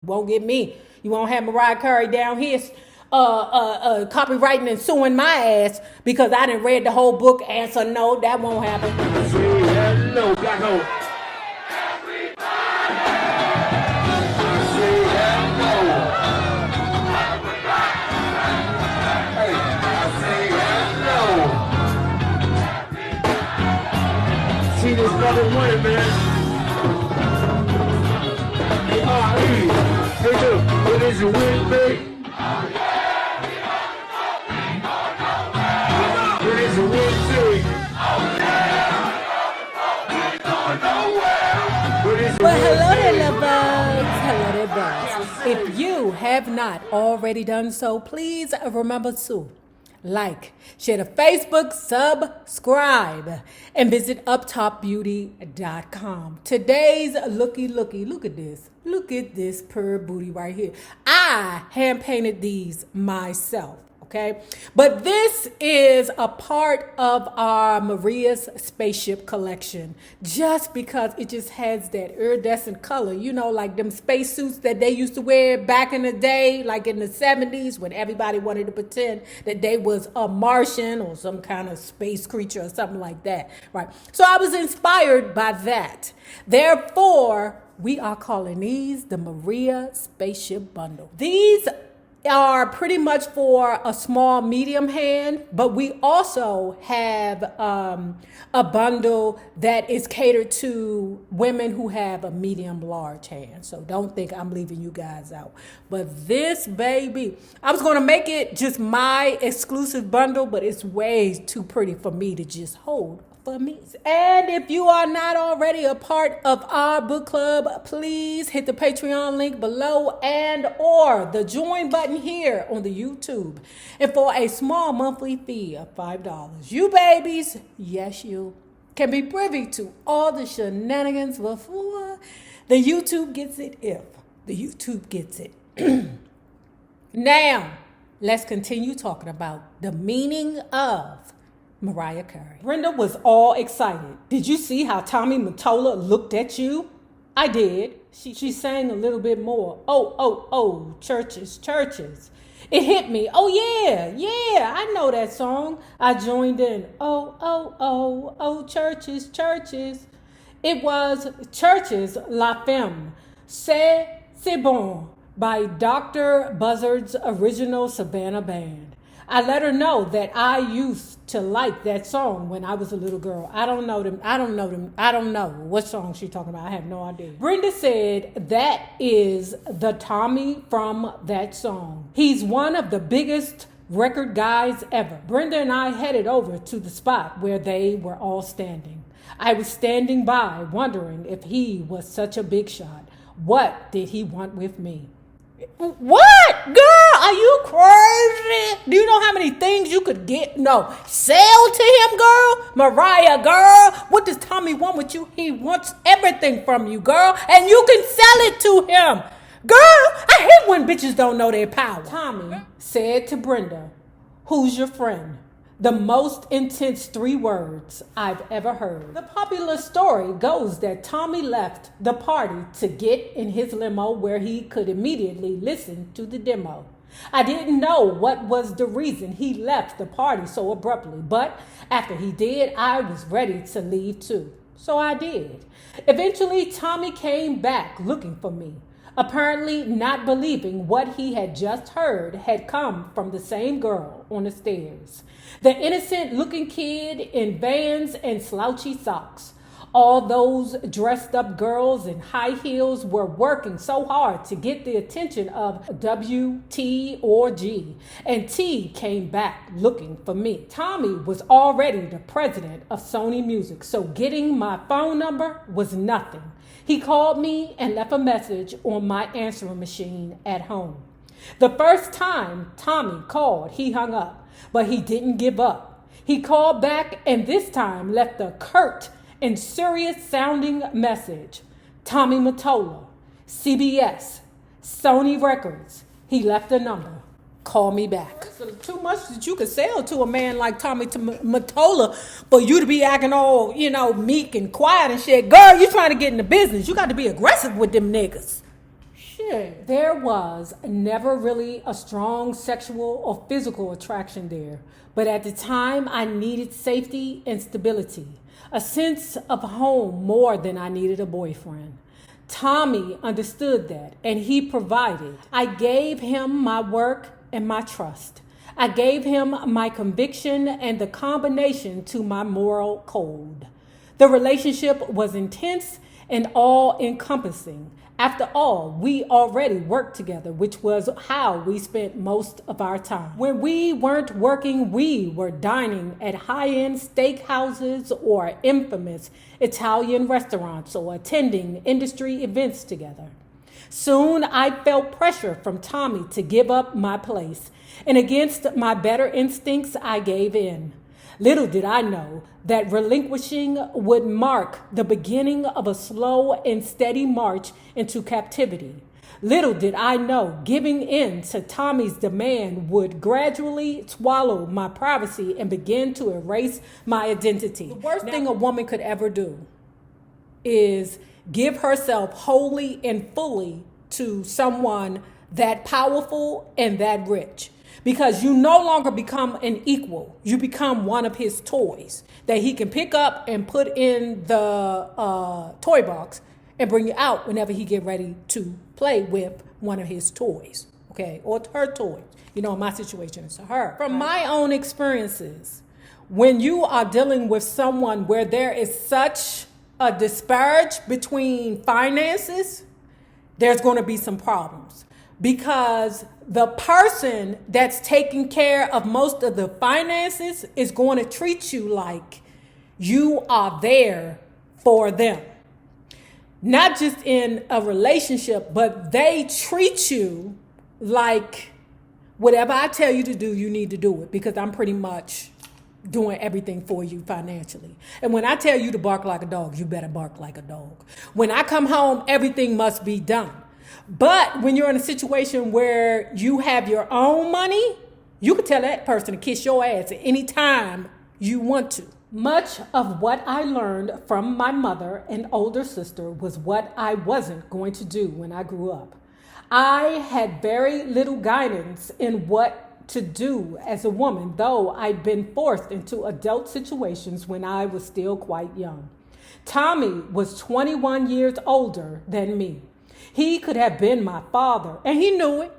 Won't get me. You won't have Mariah Carey down here copywriting and suing my ass because I didn't read the whole book. Answer no, that won't happen. Hello, black hole. See this brother winning, man. Hey, R.E. Hey, look, what is your win, babe? What is your win, babe? Well, hello there, little bugs. Hello there, bugs. If you have not already done so, please remember to like, share the Facebook, subscribe, and visit uptopbeauty.com. Today's look at this. Look at this purr booty right here. I hand painted these myself. Okay, but this is a part of our Mariah's Spaceship collection just because it just has that iridescent color, you know, like them spacesuits that they used to wear back in the day, like in the 70s when everybody wanted to pretend that they was a Martian or some kind of space creature or something like that, right? So I was inspired by that. Therefore, we are calling these the Mariah Spaceship Bundle. These are pretty much for a small, medium hand, but we also have a bundle that is catered to women who have a medium, large hand. So don't think I'm leaving you guys out. But this baby, I was going to make it just my exclusive bundle, but it's way too pretty for me to just hold. Me. And if you are not already a part of our book club, please hit the Patreon link below and or the join button here on the YouTube. And for a small monthly fee of $5, you babies, yes you, can be privy to all the shenanigans before the YouTube gets it, if the YouTube gets it. Now, let's continue talking about the meaning of Mariah Carey. Brenda was all excited. Did you see how Tommy Mottola looked at you? I did. She sang a little bit more. Oh, churches. It hit me. Oh, yeah, I know that song. I joined in. Oh, churches. It was Churches La Femme. C'est bon by Dr. Buzzard's original Savannah band. I let her know that I used to like that song when I was a little girl. I don't know what song she's talking about. I have no idea. Brenda said that is the Tommy from that song. He's one of the biggest record guys ever. Brenda and I headed over to the spot where they were all standing. I was standing by wondering if he was such a big shot. What did he want with me? What? Girl, are you crazy? Do you know how many things you could get? No. Sell to him, girl? Mariah, girl. What does Tommy want with you? He wants everything from you, girl. And you can sell it to him. Girl, I hate when bitches don't know their power. Tommy said to Brenda, who's your friend? The most intense 3 words I've ever heard. The popular story goes that Tommy left the party to get in his limo where he could immediately listen to the demo. I didn't know what was the reason he left the party so abruptly, but after he did, I was ready to leave too. So I did. Eventually, Tommy came back looking for me. Apparently not believing what he had just heard had come from the same girl on the stairs. The innocent-looking kid in Vans and slouchy socks. All those dressed-up girls in high heels were working so hard to get the attention of W, T, or G. And T came back looking for me. Tommy was already the president of Sony Music, so getting my phone number was nothing. He called me and left a message on my answering machine at home. The first time Tommy called, he hung up, but he didn't give up. He called back and this time left a curt and serious sounding message. Tommy Mottola, CBS, Sony Records. He left a number. Call me back. It's too much that you could sell to a man like Tommy Mottola for you to be acting all, meek and quiet and shit. Girl, you trying to get in the business. You got to be aggressive with them niggas. Shit. shit. There was never really a strong sexual or physical attraction there. But at the time, I needed safety and stability, a sense of home more than I needed a boyfriend. Tommy understood that, and he provided. I gave him my work and my trust. I gave him my conviction and the combination to my moral code. The relationship was intense and all-encompassing. After all, we already worked together, which was how we spent most of our time. When we weren't working, we were dining at high-end steakhouses or infamous Italian restaurants or attending industry events together. Soon I felt pressure from Tommy to give up my place, and against my better instincts, I gave in. Little did I know that relinquishing would mark the beginning of a slow and steady march into captivity. Little did I know giving in to Tommy's demand would gradually swallow my privacy and begin to erase my identity. The worst thing a woman could ever do is give herself wholly and fully to someone that powerful and that rich. Because you no longer become an equal. You become one of his toys that he can pick up and put in the toy box and bring you out whenever he get ready to play with one of his toys, okay? Or her toys. You know, in my situation, it's her. From my own experiences, when you are dealing with someone where there is such a disparage between finances, there's going to be some problems. Because the person that's taking care of most of the finances is going to treat you like you are there for them. Not just in a relationship, but they treat you like whatever I tell you to do, you need to do it, because I'm pretty much doing everything for you financially. And when I tell you to bark like a dog, you better bark like a dog. When I come home, everything must be done. But when you're in a situation where you have your own money, you can tell that person to kiss your ass at any time you want to. Much of what I learned from my mother and older sister was what I wasn't going to do when I grew up. I had very little guidance in what to do as a woman, though I'd been forced into adult situations when I was still quite young. Tommy was 21 years older than me. He could have been my father, and he knew it.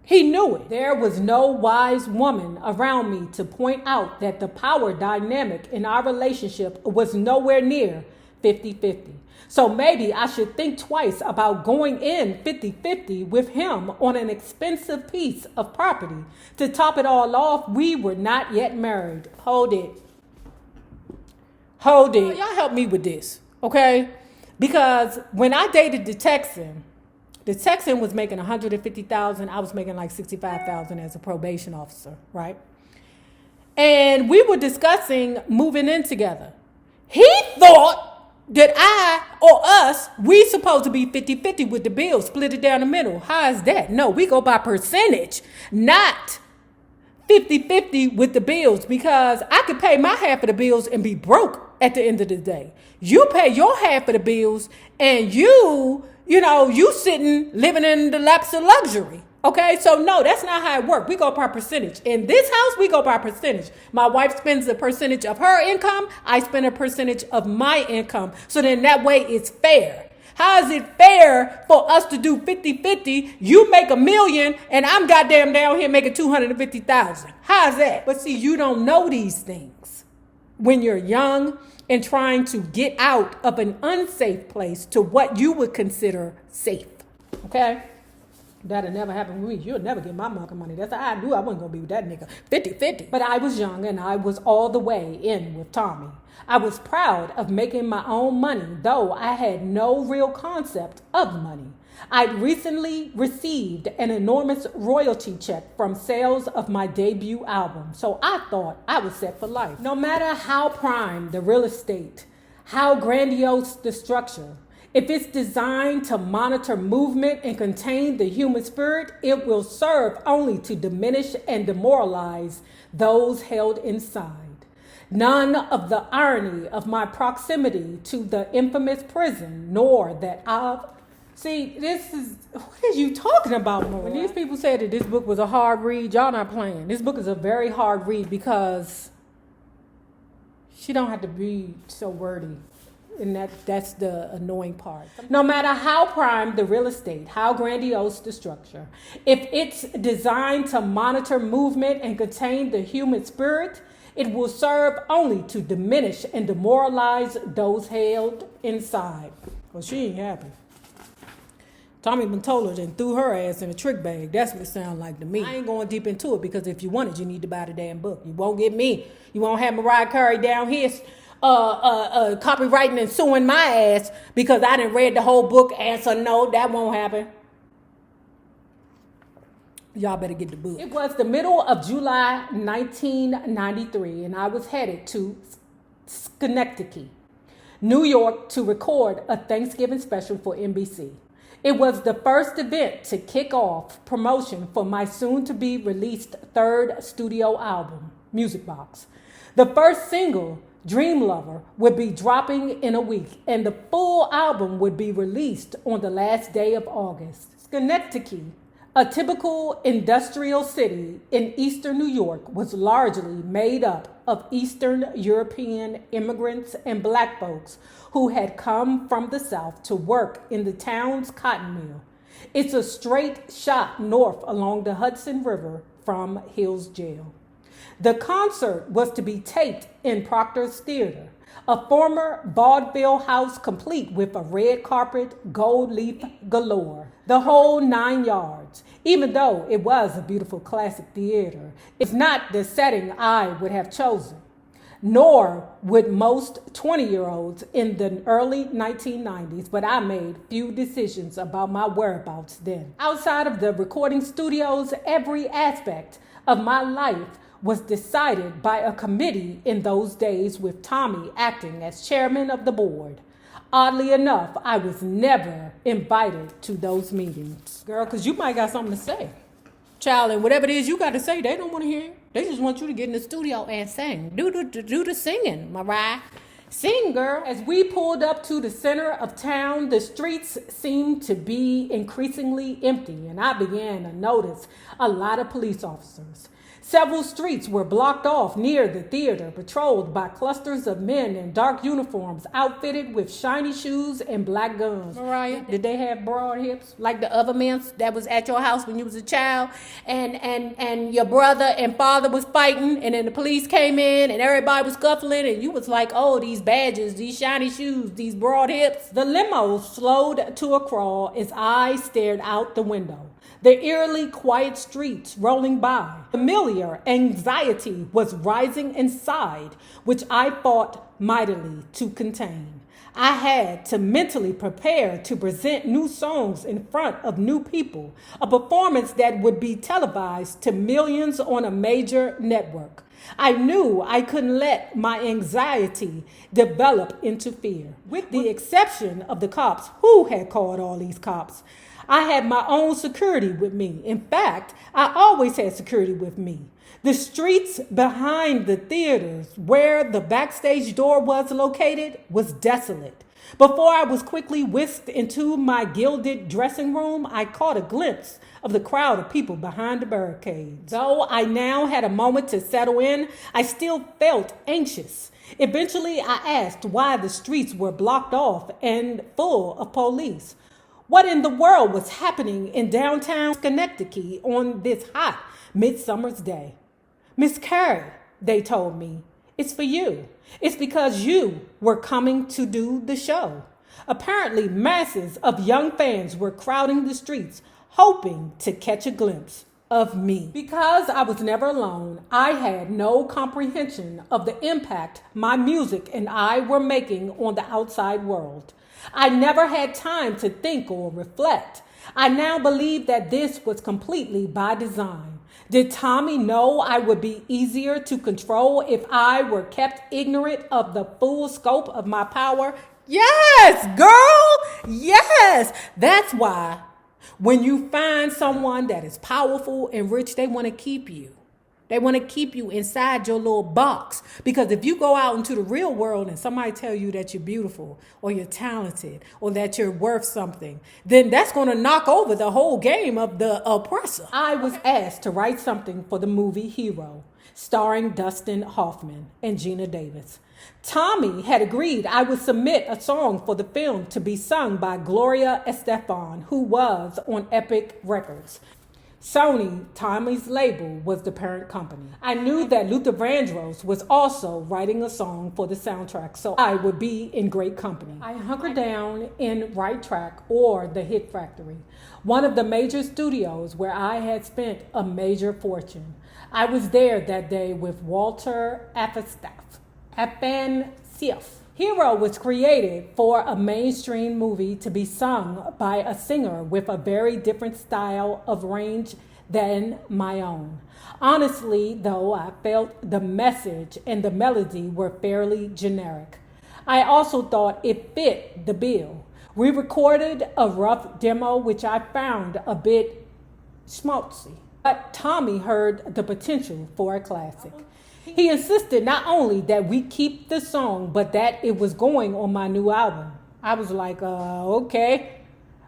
He knew it. There was no wise woman around me to point out that the power dynamic in our relationship was nowhere near 50-50. So maybe I should think twice about going in 50-50 with him on an expensive piece of property. To top it all off, we were not yet married. Hold it. Y'all help me with this, okay? Because when I dated the Texan was making $150,000. I was making like $65,000 as a probation officer, right? And we were discussing moving in together. He thought that we supposed to be 50-50 with the bills, split it down the middle. How is that? No, we go by percentage, not 50-50 with the bills, because I could pay my half of the bills and be broke at the end of the day. You pay your half of the bills and you sitting, living in the laps of luxury. Okay, so no, that's not how it works. We go by percentage. In this house, we go by percentage. My wife spends a percentage of her income. I spend a percentage of my income. So then that way it's fair. How is it fair for us to do 50-50? You make $1 million and I'm goddamn down here making $250,000. How is that? But see, you don't know these things when you're young and trying to get out of an unsafe place to what you would consider safe. Okay? That'll never happen with me. You'll never get my money. That's how I knew I wasn't going to be with that nigga. 50-50. But I was young and I was all the way in with Tommy. I was proud of making my own money, though I had no real concept of money. I'd recently received an enormous royalty check from sales of my debut album, so I thought I was set for life. No matter how prime the real estate, how grandiose the structure, if it's designed to monitor movement and contain the human spirit, it will serve only to diminish and demoralize those held inside. None of the irony of my proximity to the infamous prison, nor that of See, what are you talking about, Mariah? When these people said that this book was a hard read, y'all not playing. This book is a very hard read because she don't have to be so wordy. And that's the annoying part. No matter how prime the real estate, how grandiose the structure, if it's designed to monitor movement and contain the human spirit, it will serve only to diminish and demoralize those held inside. Well, she ain't happy. Tommy Mottola then threw her ass in a trick bag. That's what it sounds like to me. I ain't going deep into it because if you want it, you need to buy the damn book. You won't get me. You won't have Mariah Carey down here copywriting and suing my ass because I didn't read the whole book. Answer no, that won't happen. Y'all better get the book. It was the middle of July 1993, and I was headed to Schenectady, New York, to record a Thanksgiving special for NBC. It was the first event to kick off promotion for my soon-to-be released third studio album, Music Box. The first single, Dream Lover, would be dropping in a week, and the full album would be released on the last day of August. Schenectady, a typical industrial city in eastern New York, was largely made up of Eastern European immigrants and black folks who had come from the South to work in the town's cotton mill. It's a straight shot north along the Hudson River from Hill's Jail. The concert was to be taped in Proctor's Theater, a former vaudeville house complete with a red carpet, gold leaf galore, the whole 9 yards. Even though it was a beautiful classic theater, it's not the setting I would have chosen, nor would most 20-year-olds in the early 1990s, but I made few decisions about my whereabouts then. Outside of the recording studios, every aspect of my life was decided by a committee in those days with Tommy acting as chairman of the board. Oddly enough, I was never invited to those meetings. Girl, because you might got something to say. Child, and whatever it is you got to say, they don't want to hear it. They just want you to get in the studio and sing. Do the singing, Mariah. Sing, girl. As we pulled up to the center of town, the streets seemed to be increasingly empty, and I began to notice a lot of police officers. Several streets were blocked off near the theater, patrolled by clusters of men in dark uniforms, outfitted with shiny shoes and black guns. Mariah, did they have broad hips like the other men that was at your house when you was a child, and your brother and father was fighting, and then the police came in, and everybody was scuffling, and you was like, oh, these badges, these shiny shoes, these broad hips. The limo slowed to a crawl as I stared out the window. The eerily quiet streets rolling by. Familiar anxiety was rising inside, which I fought mightily to contain. I had to mentally prepare to present new songs in front of new people, a performance that would be televised to millions on a major network. I knew I couldn't let my anxiety develop into fear. With the exception of the cops, who had called all these cops, I had my own security with me. In fact, I always had security with me. The streets behind the theaters where the backstage door was located was desolate. Before I was quickly whisked into my gilded dressing room, I caught a glimpse of the crowd of people behind the barricades. Though I now had a moment to settle in, I still felt anxious. Eventually, I asked why the streets were blocked off and full of police. What in the world was happening in downtown Schenectady on this hot midsummer's day? Miss Carey, they told me, it's for you. It's because you were coming to do the show. Apparently, masses of young fans were crowding the streets, hoping to catch a glimpse of me. Because I was never alone, I had no comprehension of the impact my music and I were making on the outside world. I never had time to think or reflect. I now believe that this was completely by design. Did Tommy know I would be easier to control if I were kept ignorant of the full scope of my power? Yes, girl, yes. That's why when you find someone that is powerful and rich, they want to keep you. They want to keep you inside your little box. Because if you go out into the real world and somebody tell you that you're beautiful or you're talented or that you're worth something, then that's going to knock over the whole game of the oppressor. I was asked to write something for the movie Hero, starring Dustin Hoffman and Gina Davis. Tommy had agreed I would submit a song for the film to be sung by Gloria Estefan, who was on Epic Records. Sony, Tommy's label, was the parent company. I knew that Luther Vandross was also writing a song for the soundtrack, so I would be in great company. I hunkered down in Right Track or the Hit Factory, one of the major studios where I had spent a major fortune. I was there that day with Walter Afanasieff. Hero was created for a mainstream movie to be sung by a singer with a very different style of range than my own. Honestly, though, I felt the message and the melody were fairly generic. I also thought it fit the bill. We recorded a rough demo, which I found a bit schmaltzy, but Tommy heard the potential for a classic. He insisted not only that we keep the song, but that it was going on my new album. I was like, okay.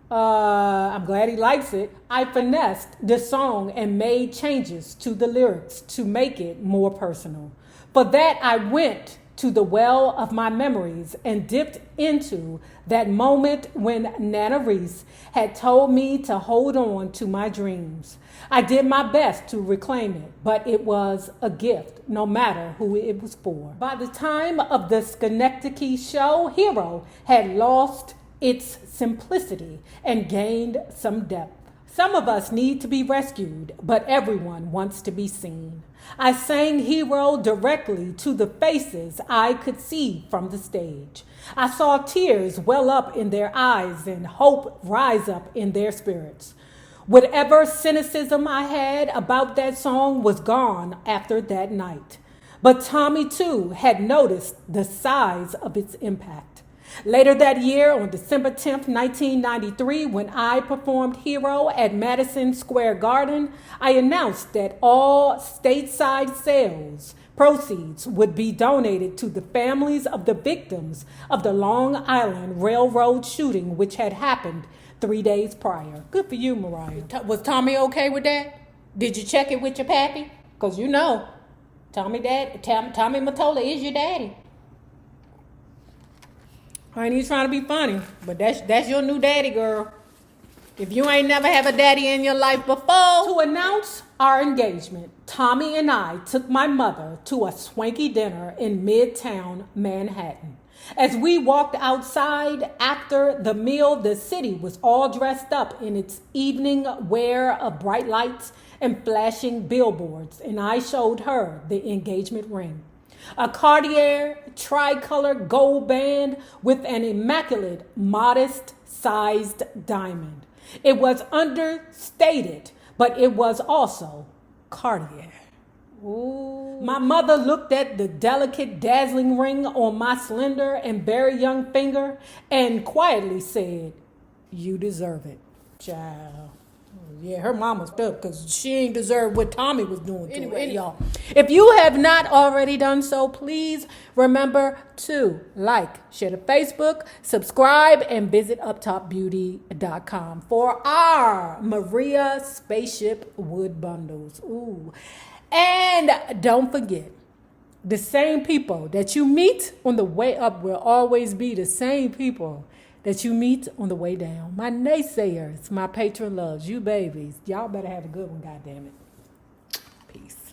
I'm glad he likes it. I finessed the song and made changes to the lyrics to make it more personal. For that, I went to the well of my memories and dipped into that moment when Nana Reese had told me to hold on to my dreams. I did my best to reclaim it, but it was a gift, no matter who it was for. By the time of the Schenectady show, Hero had lost its simplicity and gained some depth. Some of us need to be rescued, but everyone wants to be seen. I sang Hero directly to the faces I could see from the stage. I saw tears well up in their eyes and hope rise up in their spirits. Whatever cynicism I had about that song was gone after that night. But Tommy, too, had noticed the size of its impact. Later that year, on December 10th, 1993, when I performed Hero at Madison Square Garden, I announced that all stateside sales proceeds would be donated to the families of the victims of the Long Island Railroad shooting, which had happened 3 days prior. Good for you, Mariah. Was Tommy okay with that? Did you check it with your pappy? Because you know, Tommy Mottola is your daddy. I ain't even trying to be funny, but that's your new daddy, girl. If you ain't never have a daddy in your life before. To announce our engagement, Tommy and I took my mother to a swanky dinner in Midtown Manhattan. As we walked outside after the meal, the city was all dressed up in its evening wear of bright lights and flashing billboards, and I showed her the engagement ring. A Cartier tricolor gold band with an immaculate, modest-sized diamond. It was understated, but it was also Cartier. Ooh. My mother looked at the delicate, dazzling ring on my slender and very young finger and quietly said, "You deserve it, child." Yeah, her mama was up because she ain't deserve what Tommy was doing to her. Y'all. If you have not already done so, please remember to like, share to Facebook, subscribe, and visit uptopbeauty.com for our Mariah Spaceship wood bundles. Ooh. And don't forget, the same people that you meet on the way up will always be the same people that you meet on the way down. My naysayers, my patron loves, you babies. Y'all better have a good one, goddammit.